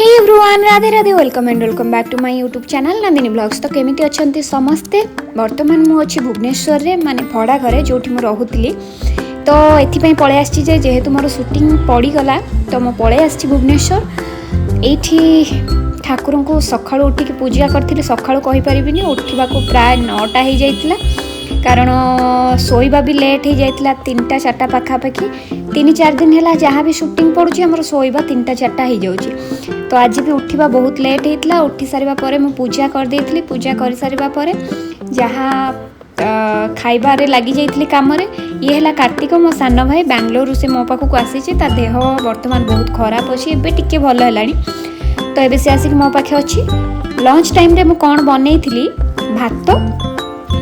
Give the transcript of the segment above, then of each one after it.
Hey everyone, Radhe Radhe, welcome and welcome back to my YouTube channel Nandini blogs. तो केमिति अछंती समस्ते। वर्तमान मु अच्छी भुवनेश्वर रे माने भड़ा घरे जोठी मु रहुतली। तो एथि पळे आछि जे जेहेतु मोर शूटिंग पड़ी गला तो मु पळे आछि भुवनेश्वर। एठी ठाकुर को सकाळु उठिक पूजा करथिली। सकाळु कहि परिबिनी, उठिबा को प्राय 9टा हो जाइतिला, कारण सोइबा भी लेट हो जाइतिला। 3टा 4टा पाखापाखि 3-4 दिन है जहाँ भी शूटिंग पड़ुची आमर सोइबा 3टा 4टा हो जाउची। तो आज भी उठिबा बहुत लेट होता। उठी सारिबा परे मु पूजा कर देइतिली। पूजा कर सारिबा परे जहाँ खाइबारे लगी जाइतिली काम रे। ये है कार्तिक, मो सान भाई बेंगलोर से मो पाखक आसी। ता देह वर्तमान बहुत खराब अच्छी, एबे टिके भल हैलानी। तो एबे से आसिक मो पाखे अच्छी। लंच टाइम रे मु कोन बनेइतिली, भात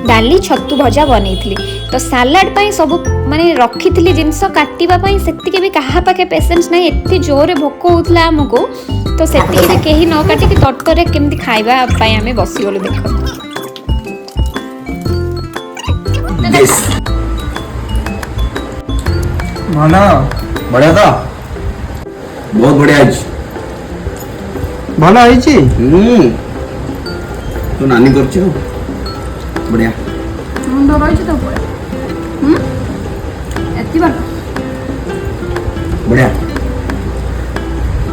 डाली छतु भजा बनई। तो सालाड पाई सब माने रखी जिनस काटिबा पाई, सेतिके भी कहा पाखे पेशेंस नहीं। एत्ते जोरे भोक होउतला हमको, तो सेतिके भी केही न काटिके तटकरे केमती खाइबा पाई आमे बसी गलो। देखो माना बढ़िया था, बहुत बढ़िया आज भला आइची। तो नानी करछो बढ़िया मुंडो रहिछ तो पूरा एत्ती बार बढ़िया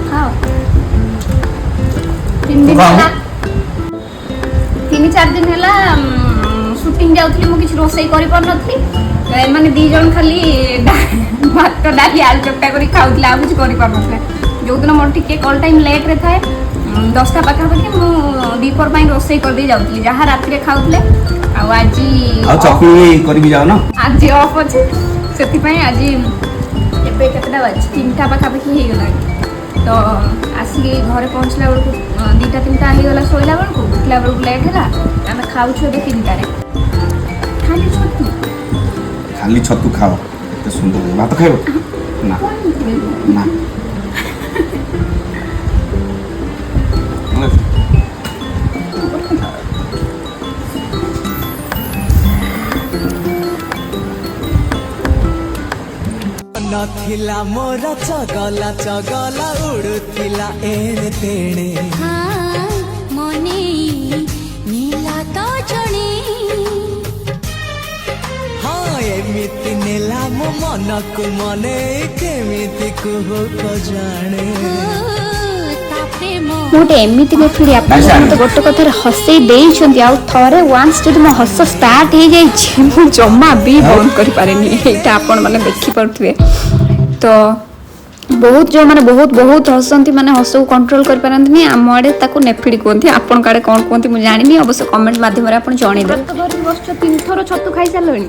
खाओ। 3-4 दिन हैला शूटिंग जाउथली, मु किछ रोसई करि पर नथली। तो माने 2 जण खाली भात डाली आलू चक्का करी खाउथला, आ कुछ करि पर नथले। जो दिन मोर टिके कॉल टाइम लेट रे थाए, 10टा पाखापाखि मु दीपर पाई रोसई कर दे जाउथली, जहाँ रात रे खाउथले। आज चटनी करी जाओ ना, आज ऑफ अच्छे से आज एबे केतटा बाज 3टा पाखापाखि हो गला। तो आसिक घरे पहुँचला बेलू 2टा-3टा हो गला। शोला बेलू उठला बेलू लेट है। आम खाऊ 3टारे खाली छतु खाओ, तो सुंदर भात खाइबो ना ना नथिला मोर चगला चगला उड़ुथिला एने तेणे। हाँ मने नीला तो जणे। हाँ एमिति नेला मो मन को मने केमिति कुह को जाने। गोटे एमती नेफिड़ी आप तो गोटे कथार हसई देइछंती। आ थरे वांस जदि मो हस स्टार्ट हो जाइछि, मु जम्मा भी बंद करि पारेनी। एटा आपण माने देखि परथुवे। तो बहुत जो माने बहुत बहुत हसंती, माने हस को कंट्रोल कर पारंतनी। आम आडे ताको नेफिड़ी कोंती, आपण काडे कोन कोंती मु जानिनी। अवश्य कमेंट माध्यम रे आपण जणी दे। तो बस 3 थरो छतु खाइ सारलोनी।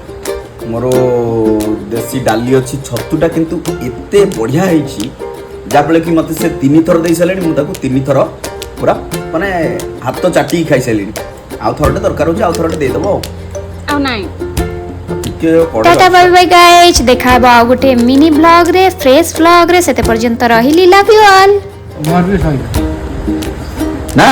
मोरो देसी डाली अछि छतुटा, किंतु एते बढ़िया हैछि जाबले कि मते से 3 थर दे सालेनी। मु ताको 3 थर पूरा माने हाथ चाटी खाइ सालेनी। आ थरटे दरकार होछि, आ थरटे दे दबो आ नाही। टाटा बाय बाय गाइस, देखा बा गोटे मिनी ब्लॉग रे, फ्रेश ब्लॉग रे। सेते पर्यंत रहिली, लव यू ऑल। ना।